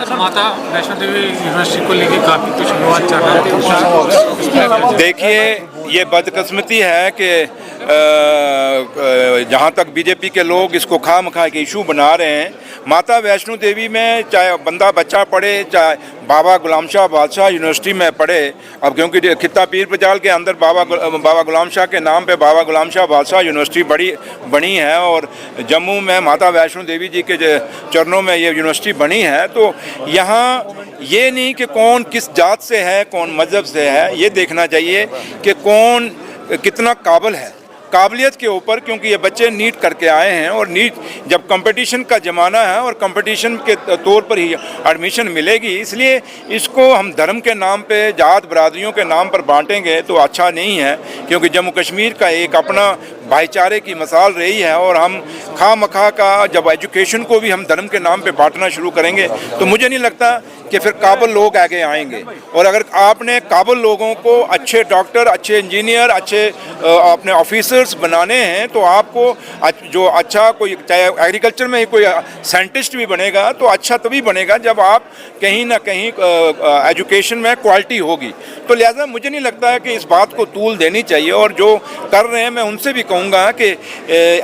Sir, माता Vaishno Devi university को लेकर काफ़ी कुछ विवाद चल रहा है। देखिए, ये बदकिस्मती है कि जहाँ तक बीजेपी के लोग इसको खामखा के इशू बना रहे हैं। माता वैष्णो देवी में चाहे बंदा बच्चा पढ़े, चाहे बाबा गुलाम शाह बादशाह यूनिवर्सिटी में पढ़े, अब क्योंकि खित्ता पीर पजाल के अंदर बाबा गुलाम शाह के नाम पे बाबा गुलाम शाह बादशाह यूनिवर्सिटी बनी है, और जम्मू में माता वैष्णो देवी जी के चरणों में ये यूनिवर्सिटी बनी है। तो यहाँ ये नहीं कि कौन किस जात से है, कौन मज़हब से है, ये देखना चाहिए कि कौन कितना काबिल है, काबिलियत के ऊपर। क्योंकि ये बच्चे नीट करके आए हैं, और नीट जब कंपटीशन का ज़माना है और कंपटीशन के तौर पर ही एडमिशन मिलेगी, इसलिए इसको हम धर्म के नाम पे, जात बरादरियों के नाम पर बांटेंगे तो अच्छा नहीं है। क्योंकि जम्मू कश्मीर का एक अपना भाईचारे की मिसाल रही है, और हम खामखा का जब एजुकेशन को भी हम धर्म के नाम पे बांटना शुरू करेंगे तो मुझे नहीं लगता कि फिर काबिल लोग आगे आएंगे। और अगर आपने काबिल लोगों को, अच्छे डॉक्टर, अच्छे इंजीनियर, अच्छे अपने ऑफिसर्स बनाने हैं, तो आपको जो अच्छा कोई, चाहे एग्रीकल्चर में ही कोई साइंटिस्ट भी बनेगा तो अच्छा तभी बनेगा जब आप कहीं ना कहीं एजुकेशन में क्वालिटी होगी। तो लिहाजा मुझे नहीं लगता है कि इस बात को तूल देनी चाहिए, और जो कर रहे हैं मैं उनसे भी कहूँगा कि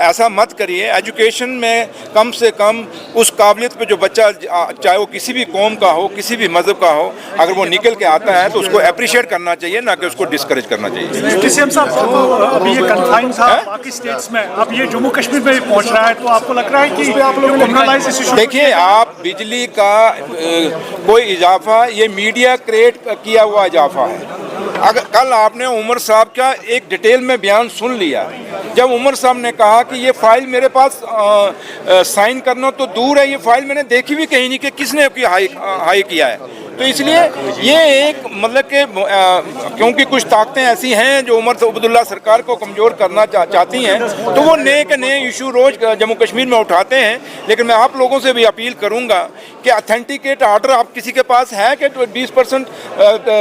ऐसा मत करिए। एजुकेशन में कम से कम उस काबिलियत पे जो बच्चा, चाहे वो किसी भी कौम का हो, किसी भी मज़हब का हो, अगर वो निकल के आता है तो उसको अप्रिशिएट करना चाहिए, ना कि उसको डिस्करेज करना चाहिए। डीसीएम साहब, अभी ये कन्फाइन था बाकी स्टेट्स में, अब ये जम्मू कश्मीर में पहुंच रहा है, तो आपको लग रहा है कि आप लोगों ने देखिए, आप बिजली का कोई इजाफा, ये मीडिया क्रिएट किया हुआ इजाफा है। अगर कल आपने उमर साहब का एक डिटेल में बयान सुन लिया, जब उमर साहब ने कहा कि ये फाइल मेरे पास साइन करना तो दूर है, ये फाइल मैंने देखी भी कहीं नहीं कि किसने हाई किया है। तो इसलिए ये एक मतलब कि क्योंकि कुछ ताकतें ऐसी हैं जो उमर अब्दुल्ला सरकार को कमज़ोर करना चाहती हैं, तो वो नए के नए इशू रोज़ जम्मू कश्मीर में उठाते हैं। लेकिन मैं आप लोगों से भी अपील करूंगा कि ऑथेंटिकेट आर्डर आप किसी के पास है कि 20%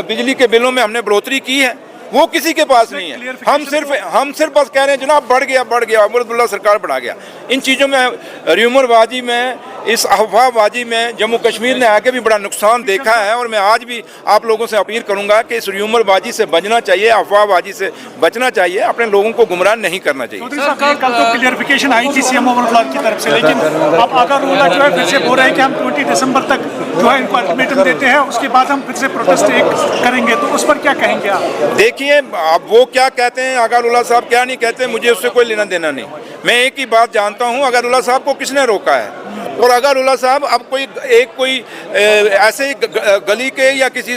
बिजली के बिलों में हमने बढ़ोतरी की है, वो किसी के पास नहीं है। हम सिर्फ बस कह रहे हैं जनाब बढ़ गया, उमर अब्दुल्ला सरकार बढ़ा गया। इन चीज़ों में, र्यूमरबाजी में, इस अफवाहबाजी में जम्मू कश्मीर ने आगे भी बड़ा नुकसान देखा है। और मैं आज भी आप लोगों से अपील करूंगा कि इस र्यूमरबाजी से बचना चाहिए, अफवाहबाजी से बचना चाहिए, अपने लोगों को गुमराह नहीं करना चाहिए। कल तो क्लियरिफिकेशन आई थी सीएम अमरनाथ की तरफ से, लेकिन अब आगारूल्लाह जो है फिर से बोल रहे हैं कि हम 20 दिसंबर तक जो है इनको अल्टीमेटम देते हैं, उसके बाद हम फिर से प्रोटेस्ट करेंगे। तो उस पर क्या कहेंगे आप? देखिए, अब वो क्या कहते हैं, आगारूल्लाह साहब क्या नहीं कहते, मुझे उससे कोई लेना देना नहीं। मैं एक ही बात जानता हूँ, आगारूल्लाह साहब को किसने रोका है। और आगारूल्लाह साहब अब कोई ऐसे गली के या किसी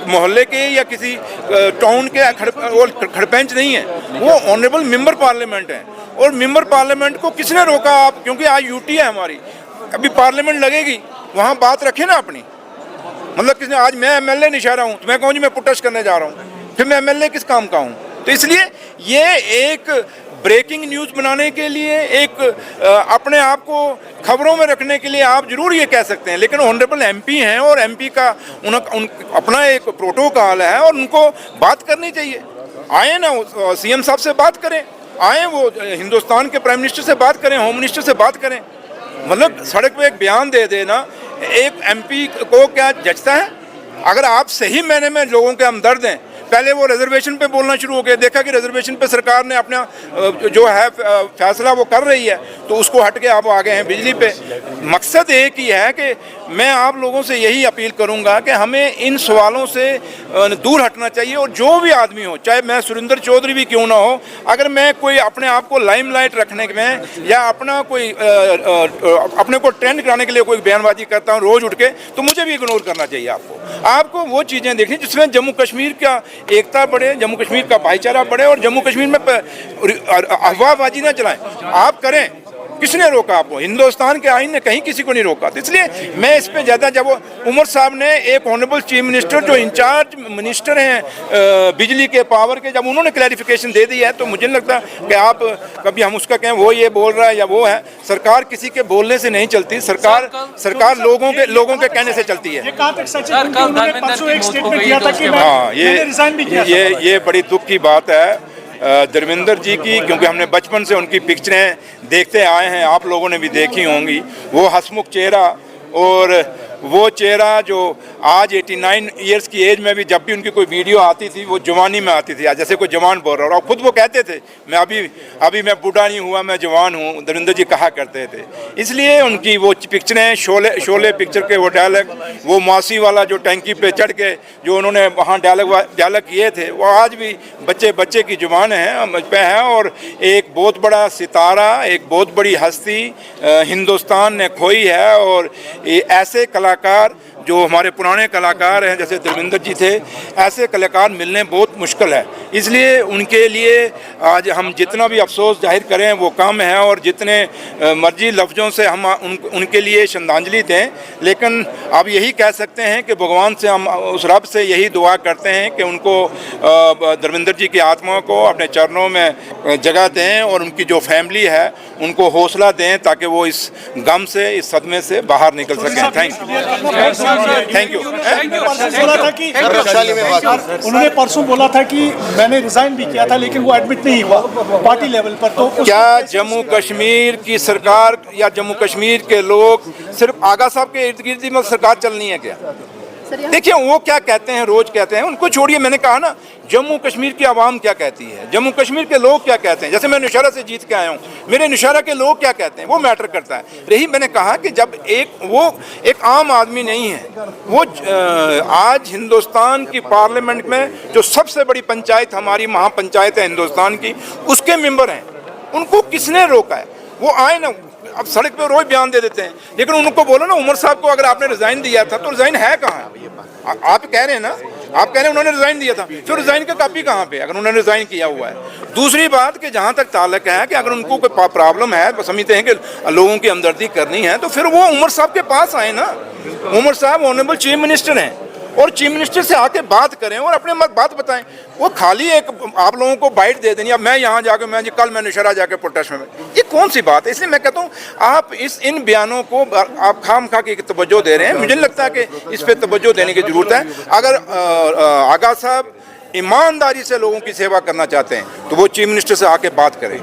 मोहल्ले के या किसी टाउन के खड़पेंच नहीं है, वो ऑनरेबल मेंबर पार्लियामेंट हैं। और मेंबर पार्लियामेंट को किसने रोका आप? क्योंकि आज यूटी है हमारी, अभी पार्लियामेंट लगेगी, वहाँ बात रखें ना अपनी। मतलब किसने, आज मैं एमएलए निशारा हूँ तो मैं कहूँ जी मैं प्रोटेस्ट करने जा रहा हूँ, फिर मैं एमएलए किस काम का हूँ? तो इसलिए ये एक ब्रेकिंग न्यूज़ बनाने के लिए, एक अपने आप को खबरों में रखने के लिए आप जरूर ये कह सकते हैं, लेकिन ऑनरेबल एमपी हैं और एमपी का अपना एक प्रोटोकॉल है और उनको बात करनी चाहिए। आए ना सीएम साहब से बात करें, आए वो हिंदुस्तान के प्राइम मिनिस्टर से बात करें, होम मिनिस्टर से बात करें। मतलब सड़क पे एक बयान दे देना एक एमपी को क्या जचता है? अगर आप सही मायने में लोगों के हमदर्द हैं, पहले वो रिजर्वेशन पे बोलना शुरू हो गया, देखा कि रिजर्वेशन पे सरकार ने अपना जो है फैसला वो कर रही है, तो उसको हट के आप आ गए हैं बिजली पे। मकसद एक ही है कि मैं आप लोगों से यही अपील करूंगा कि हमें इन सवालों से दूर हटना चाहिए। और जो भी आदमी हो, चाहे मैं सुरेंद्र चौधरी भी क्यों ना हो, अगर मैं कोई अपने आप को लाइमलाइट रखने में या अपना कोई अपने को ट्रेंड कराने के लिए कोई बयानबाजी करता हूँ रोज़ उठ के, तो मुझे भी इग्नोर करना चाहिए। आपको वो चीज़ें देखनी जिसमें जम्मू कश्मीर का एकता बढ़े, जम्मू कश्मीर का भाईचारा बढ़े, और जम्मू कश्मीर में अफवाहबाजी ना चलाएं। आप करें, किसने रोका आपको? हिंदुस्तान के आईन ने कहीं किसी को नहीं रोका। तो इसलिए मैं इस पे ज़्यादा, जब उमर साहब ने एक ऑनरेबल चीफ मिनिस्टर जो इंचार्ज मिनिस्टर हैं बिजली के पावर के, जब उन्होंने क्लैरिफिकेशन दे दी है, तो मुझे नहीं लगता कि आप कभी हम उसका कहें वो ये बोल रहा है या वो है। सरकार किसी के बोलने से नहीं चलती, सरकार लोगों के कहने से चलती है। हाँ, ये बड़ी दुख की बात है धर्मेंद्र जी की, क्योंकि हमने बचपन से उनकी पिक्चरें देखते आए हैं, आप लोगों ने भी देखी होंगी। वो हंसमुख चेहरा और वो चेहरा जो आज 89 ईयर्स की एज में भी जब भी उनकी कोई वीडियो आती थी वो जवानी में आती थी, आज जैसे कोई जवान बोल रहा और खुद वो कहते थे मैं अभी मैं बूढ़ा नहीं हुआ, मैं जवान हूँ, धर्मेंद्र जी कहा करते थे। इसलिए उनकी वो पिक्चरें शोले पिक्चर के वो डायलॉग, वो मासी वाला जो टैंकी पे चढ़ के जो उन्होंने वहाँ डायलॉग किए थे, वो आज भी बच्चे की जुबान है पे हैं। और एक बहुत बड़ा सितारा, एक बहुत बड़ी हस्ती हिंदुस्तान ने खोई है। और ऐसे कलाकार जो हमारे पुराने कलाकार हैं जैसे धर्मेंद्र जी थे, ऐसे कलाकार मिलने बहुत मुश्किल है। इसलिए उनके लिए आज हम जितना भी अफसोस जाहिर करें वो कम है, और जितने मर्जी लफ्ज़ों से हम उनके लिए श्रद्धांजलि दें, लेकिन अब यही कह सकते हैं कि भगवान से हम उस रब से यही दुआ करते हैं कि उनको धर्मेंद्र जी की आत्मा को अपने चरणों में जगह दें और उनकी जो फैमिली है उनको हौसला दें ताकि वो इस गम से, इस सदमे से बाहर निकल सकें। Thank you. उन्होंने परसों बोला था कि मैंने रिजाइन भी किया था लेकिन वो एडमिट नहीं हुआ पार्टी लेवल पर। तो क्या जम्मू कश्मीर की सरकार या जम्मू कश्मीर के लोग सिर्फ आगा साहब के इर्द गिर्द में सरकार चलनी है क्या? देखिए वो क्या कहते हैं, रोज कहते हैं, उनको छोड़िए। मैंने कहा ना जम्मू कश्मीर की आवाम क्या कहती है, जम्मू कश्मीर के लोग क्या कहते हैं। जैसे मैं नौशहरा से जीत के आया हूँ, मेरे नौशहरा के लोग क्या कहते हैं वो मैटर करता है। रही मैंने कहा कि जब एक आम आदमी नहीं है, वो आज हिंदुस्तान की पार्लियामेंट में जो सबसे बड़ी पंचायत हमारी महापंचायत है हिंदुस्तान की, उसके मेंबर हैं, उनको किसने रोका है? वो आए ना, अब सड़क पे रोज बयान दे देते हैं, लेकिन उनको बोलो ना उमर साहब को अगर आपने रिजाइन दिया था तो रिजाइन है कहाँ? आप कह रहे हैं ना, आप कह रहे हैं उन्होंने रिजाइन दिया था, तो रिजाइन का कॉपी कहाँ पे अगर उन्होंने रिजाइन किया हुआ है? दूसरी बात कि जहाँ तक ताल्लुक है कि अगर उनको कोई प्रॉब्लम है, समझते हैं कि लोगों की हमदर्दी करनी है, तो फिर वो उमर साहब के पास आए ना। उमर साहब ऑनरेबल चीफ मिनिस्टर हैं और चीफ मिनिस्टर से आके बात करें और अपने बात बताएं। वो खाली एक आप लोगों को बाइट दे देनी, अब मैं यहाँ जाकर मैं जी कल मैं नौशहरा जाके प्रोटेस्ट में, ये कौन सी बात है? इसलिए मैं कहता हूँ आप इन बयानों को आप खामखा की तवज्जो दे रहे हैं। मुझे नहीं लगता कि इस पर तवज्जो देने की ज़रूरत है। अगर आगा साहब ईमानदारी से लोगों की सेवा करना चाहते हैं तो वो चीफ मिनिस्टर से आके बात करें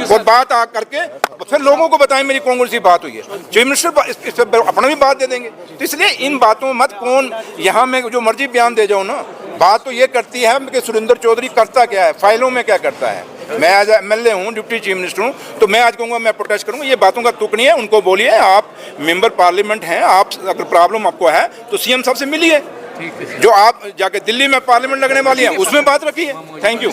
और बात करके फिर लोगों को बताएं मेरी कौन सी बात हुई है। चीफ मिनिस्टर इस पर अपना भी बात दे देंगे। तो इसलिए इन बातों मत कौन यहाँ में जो मर्जी बयान दे जाओ ना, बात तो ये करती है कि सुरेंद्र चौधरी करता क्या है, फाइलों में क्या करता है। मैं आज MLA हूँ, डिप्टी चीफ मिनिस्टर हूँ, तो मैं आज कहूँगा मैं प्रोटेस्ट करूँगा, ये बातों का तुक नहीं है। उनको बोलिए आप मेंबर पार्लियामेंट हैं, आप अगर प्रॉब्लम आपको है तो CM साहब से मिलिए। जो आप जाके दिल्ली में पार्लियामेंट लगने वाली है उसमें बात रखिए। Thank you.